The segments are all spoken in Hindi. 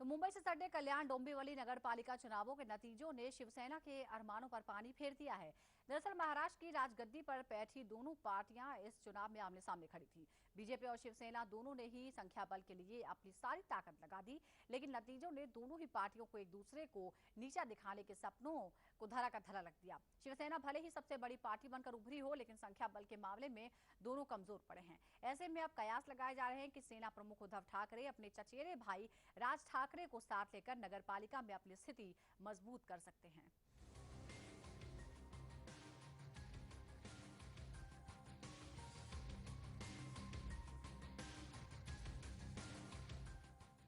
तो मुंबई से सटे कल्याण डोंबिवली नगर पालिका चुनावों के नतीजों ने शिवसेना के अरमानों पर पानी फेर दिया है। दरअसल महाराष्ट्र की राजगद्दी पर बैठी दोनों पार्टियां इस चुनाव में आमने सामने खड़ी थी। बीजेपी और शिवसेना दोनों ने ही संख्या बल के लिए अपनी सारी ताकत लगा दी, लेकिन नतीजों ने दोनों ही पार्टियों को एक दूसरे को नीचा दिखाने के सपनों को धरा का धरा लग दिया। शिवसेना भले ही सबसे बड़ी पार्टी बनकर उभरी हो, लेकिन संख्या बल के मामले में दोनों कमजोर पड़े हैं। ऐसे में अब कयास लगाए जा रहे हैं कि सेना प्रमुख उद्धव ठाकरे अपने चचेरे भाई राज ठाकरे को साथ लेकर नगरपालिका में अपनी स्थिति मजबूत कर सकते हैं।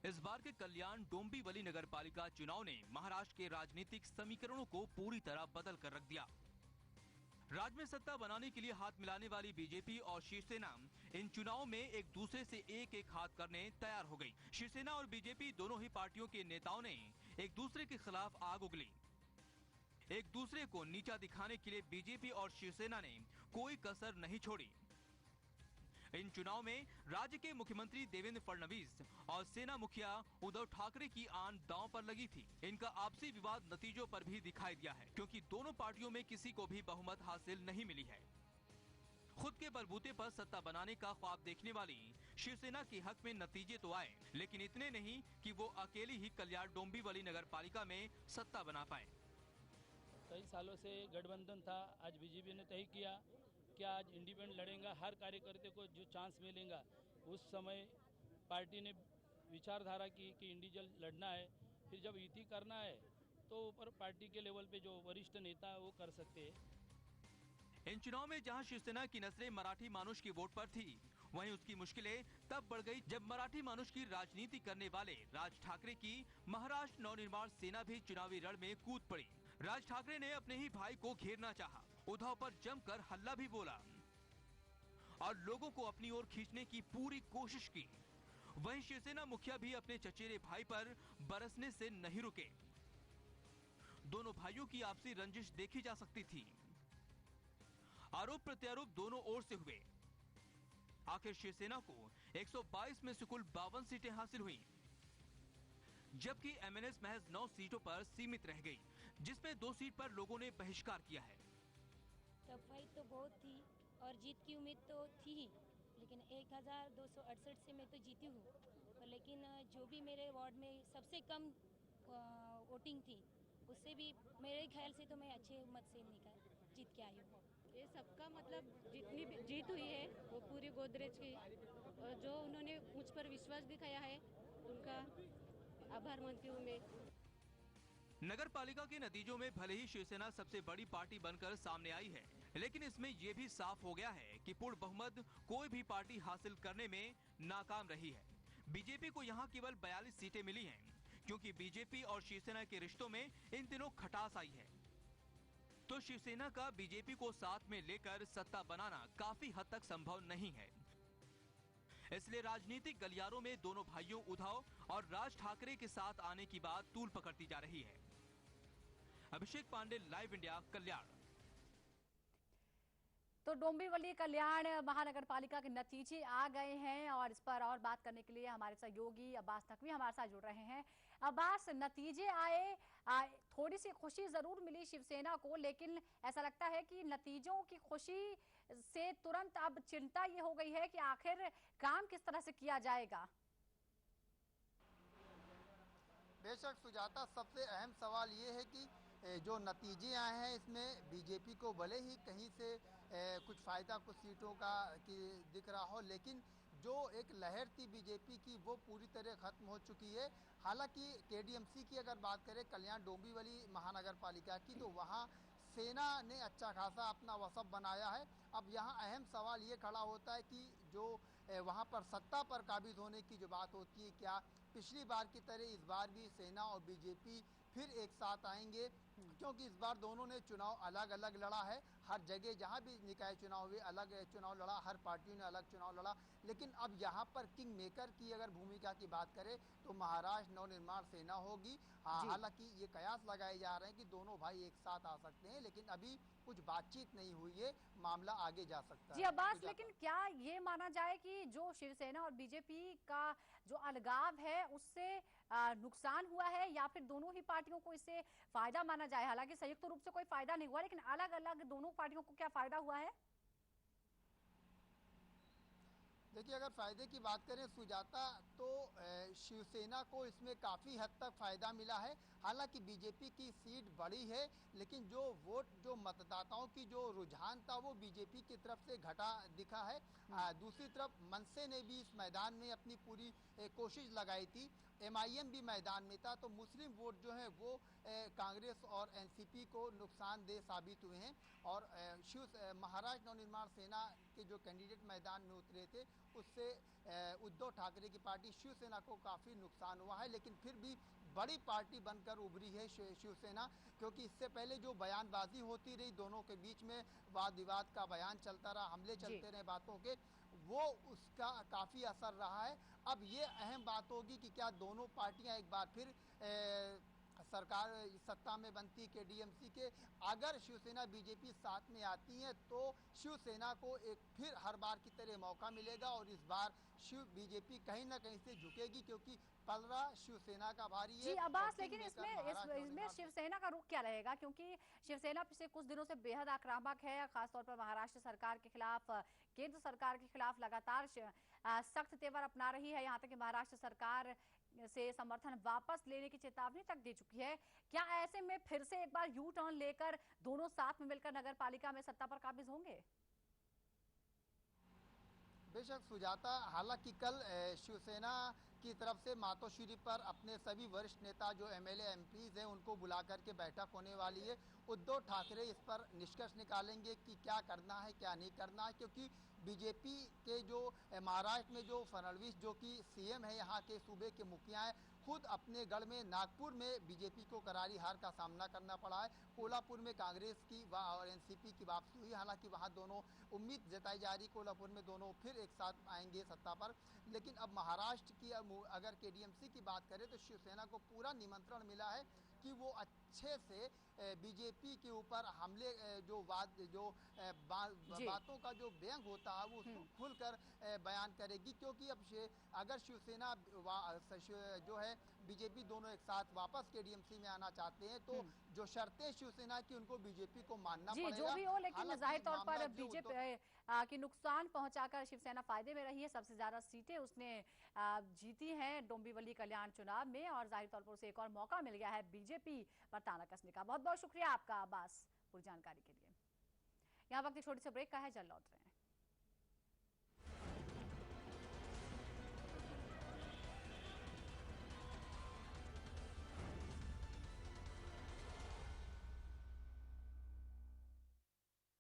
इस बार के कल्याण डोंबिवली नगरपालिका चुनाव ने महाराष्ट्र के राजनीतिक समीकरणों को पूरी तरह बदल कर रख दिया। राज्य में सत्ता बनाने के लिए हाथ मिलाने वाली बीजेपी और शिवसेना इन चुनावों में एक दूसरे से एक एक हाथ करने तैयार हो गई। शिवसेना और बीजेपी दोनों ही पार्टियों के नेताओं ने एक दूसरे के खिलाफ आग उगली। एक दूसरे को नीचा दिखाने के लिए बीजेपी और शिवसेना ने कोई कसर नहीं छोड़ी। इन चुनाव में राज्य के मुख्यमंत्री देवेंद्र फडणवीस और सेना मुखिया उद्धव ठाकरे की आन दांव पर लगी थी। इनका आपसी विवाद नतीजों पर भी दिखाई दिया है, क्योंकि दोनों पार्टियों में किसी को भी बहुमत हासिल नहीं मिली है। खुद के बलबूते पर सत्ता बनाने का ख्वाब देखने वाली शिवसेना के हक में नतीजे तो आए, लेकिन इतने नहीं कि वो अकेली ही कल्याण डोंबिवली नगर पालिका में सत्ता बना पाए। कई सालों से गठबंधन था, आज बीजेपी ने तय किया कि आज इंडिपेंडेंट लड़ेगा, हर कार्यकर्ता को जो चांस मिलेगा। उस समय पार्टी ने विचारधारा की कि इंडिविजुअल लड़ना है, फिर जब युति करना है तो ऊपर पार्टी के लेवल पे जो वरिष्ठ नेता है वो कर सकते हैं। इन चुनाव में जहां शिवसेना की नजरें मराठी मानुष की वोट पर थी, वहीं उसकी मुश्किलें तब बढ़ गई जब मराठी मानुष की राजनीति करने वाले राज ठाकरे की महाराष्ट्र नवनिर्माण सेना भी चुनावी रण में कूद पड़ी। राज ठाकरे ने अपने ही भाई को घेरना चाहा, उद्धव पर जमकर हल्ला भी बोला और लोगों को अपनी ओर खींचने की पूरी कोशिश की। वहीं शिवसेना मुखिया भी अपने चचेरे भाई पर बरसने से नहीं रुके। दोनों भाइयों की आपसी रंजिश देखी जा सकती थी। आरोप प्रत्यारोप दोनों ओर से हुए। आखिर शिवसेना को 122 में से कुल 52 सीटें हासिल हुई, जबकि एमएनएस महज 9 सीटों पर सीमित रह गई, जिसमें 2 सीट पर लोगों ने बहिष्कार किया है। टफ फाइट तो बहुत थी और जीत की उम्मीद तो थी ही, लेकिन 1268 से मैं तो जीती हूँ। लेकिन जो भी मेरे वार्ड में सबसे कम वोटिंग थी, उससे भी मेरे ख्याल से तो मैं अच्छे मत से जीत के आई हूँ। ये सबका मतलब जितनी भी जीत हुई है वो पूरी गोदरेज की, जो उन्होंने मुझ पर विश्वास दिखाया है उनका आभार मानती हूँ मैं। नगर पालिका के नतीजों में भले ही शिवसेना सबसे बड़ी पार्टी बनकर सामने आई है, लेकिन इसमें यह भी साफ हो गया है कि पूर्ण बहुमत कोई भी पार्टी हासिल करने में नाकाम रही है। बीजेपी को यहां केवल 42 सीटें मिली हैं, क्योंकि बीजेपी और शिवसेना के रिश्तों में इन दिनों खटास आई है। तो शिवसेना का बीजेपी को साथ में लेकर सत्ता बनाना काफी हद तक संभव नहीं है। इसलिए राजनीतिक गलियारों में दोनों भाइयों उद्धव और राज ठाकरे के साथ आने की बात तूल पकड़ती जा रही है। अभिषेक पांडे, लाइव इंडिया, कल्याण। तो डोंबिवली कल्याण महानगर पालिका के नतीजे आ गए हैं और इस पर और बात करने के लिए हमारे सहयोगी अब्बास नकवी हमारे साथ जुड़ रहे हैं। अब्बास, नतीजे आए, थोड़ी सी खुशी जरूर मिली शिवसेना को, लेकिन ऐसा लगता है कि नतीजों की खुशी से तुरंत अब चिंता ये हो गई है कि आखिर काम किस तरह से किया जाएगा। बेशक सुजाता, सबसे अहम सवाल ये है कि जो नतीजे आए हैं इसमें बीजेपी को भले ही कहीं से कुछ फ़ायदा कुछ सीटों का कि दिख रहा हो, लेकिन जो एक लहर थी बीजेपी की वो पूरी तरह ख़त्म हो चुकी है। हालांकि केडीएमसी की अगर बात करें कल्याण डोंबिवली महानगर पालिका की, तो वहाँ सेना ने अच्छा खासा अपना वसब बनाया है। अब यहाँ अहम सवाल ये खड़ा होता है कि जो वहाँ पर सत्ता पर काबिज होने की जो बात होती है, क्या पिछली बार की तरह इस बार भी सेना और बीजेपी फिर एक साथ आएंगे, क्योंकि इस बार दोनों ने चुनाव अलग अलग लड़ा है। हर जगह जहां भी निकाय चुनाव हुए अलग चुनाव लड़ा, हर पार्टियों ने अलग चुनाव लड़ा। लेकिन अब यहां पर किंग मेकर की अगर भूमिका की बात करें तो महाराष्ट्र नवनिर्माण सेना होगी। हालांकि ये कयास लगाए जा रहे हैं कि दोनों भाई एक साथ आ सकते हैं, लेकिन अभी कुछ बातचीत नहीं हुई है, मामला आगे जा सकता है। जी अब्बास, लेकिन क्या ये माना जाए कि जो शिवसेना और बीजेपी का जो अलगाव है उससे नुकसान हुआ है या फिर दोनों ही पार्टियों को इससे फायदा माना जाए? हालांकि संयुक्त रूप से कोई फायदा नहीं हुआ, लेकिन अलग अलग दोनों पार्टियों को क्या फायदा हुआ है? देखिए, अगर फायदे की बात करें सुजाता, तो शिवसेना को इसमें काफ़ी हद तक फायदा मिला है। हालांकि बीजेपी की सीट बड़ी है, लेकिन जो वोट, जो मतदाताओं की जो रुझान था वो बीजेपी की तरफ से घटा दिखा है। दूसरी तरफ मनसे ने भी इस मैदान में अपनी पूरी कोशिश लगाई थी। एमआईएम भी मैदान में था, तो मुस्लिम वोट जो है वो कांग्रेस और एनसीपी को नुकसानदेह साबित हुए हैं। और महाराष्ट्र नवनिर्माण सेना के जो कैंडिडेट मैदान में उतरे थे, उससे उद्धव ठाकरे की पार्टी शिवसेना को काफ़ी नुकसान हुआ है। लेकिन फिर भी बड़ी पार्टी बनकर उभरी है शिवसेना, क्योंकि इससे पहले जो बयानबाजी होती रही, दोनों के बीच में वाद विवाद का बयान चलता रहा, हमले चलते रहे बातों के, वो उसका काफ़ी असर रहा है। अब ये अहम बात होगी कि क्या दोनों पार्टियां एक बार फिर सरकार सत्ता में बनती के डीएमसी के, अगर शिवसेना बीजेपी साथ में आती है तो शिवसेना को एक फिर हर बार की तरह मौका मिलेगा और इस बार बीजेपी कहीं ना कहीं से झुकेगी, क्योंकि पलड़ा शिवसेना का भारी है। जी अब्बास, लेकिन इसमें शिवसेना का रुख क्या रहेगा? क्योंकि शिवसेना पिछले कुछ दिनों से बेहद आक्रामक है, खासतौर पर महाराष्ट्र सरकार के खिलाफ, केंद्र सरकार के खिलाफ लगातार सख्त तेवर अपना रही है। यहाँ तक कि महाराष्ट्र सरकार से समर्थन वापस लेने की चेतावनी तक दे चुकी है। क्या ऐसे में फिर से एक बार यू टर्न लेकर दोनों साथ में मिलकर नगर पालिका में सत्ता पर काबिज होंगे? बेशक सुजाता, हालांकि कल शिवसेना की तरफ से मातोश्री पर अपने सभी वरिष्ठ नेता जो एमएलए एमपीज हैं उनको बुला करके बैठक होने वाली है। उद्धव ठाकरे इस पर निष्कर्ष निकालेंगे कि क्या करना है क्या नहीं करना है, क्योंकि बीजेपी के जो महाराष्ट्र में जो फडणवीस जो कि सीएम है, यहाँ के सूबे के मुखिया हैं, खुद अपने गढ़ में नागपुर में बीजेपी को करारी हार का सामना करना पड़ा है। कोल्हापुर में कांग्रेस की और एनसीपी की वापसी हुई, हालांकि वहां दोनों उम्मीद जताई जा रही, कोल्हापुर में दोनों फिर एक साथ आएंगे सत्ता पर। लेकिन अब महाराष्ट्र की अगर केडीएमसी की बात करें तो शिवसेना को पूरा निमंत्रण मिला है कि वो अच्छे से बीजेपी के ऊपर हमले, जो बातों का जो व्यंग होता है वो उसको खुलकर बयान करेगी। क्योंकि अब अगर शिवसेना जो है बीजेपी दोनों एक साथ वापस केडीएमसी में आना चाहते हैं, तो जो शर्तें शिवसेना की उनको बीजेपी को मानना पड़ेगा। जो भी हो, लेकिन जाहिर तौर पर बीजेपी की नुकसान पहुंचाकर शिवसेना फायदे में रही है। सबसे ज्यादा सीटें उसने जीती हैं डोंबिवली कल्याण चुनाव में, और जाहिर तौर पर उसे एक और मौका मिल गया है बीजेपी पर ताना कसने का। बहुत बहुत शुक्रिया आपका अब्बास पूरी जानकारी के लिए। यहाँ वक्त एक छोटी सी ब्रेक का है, जल्द लौट रहे हैं।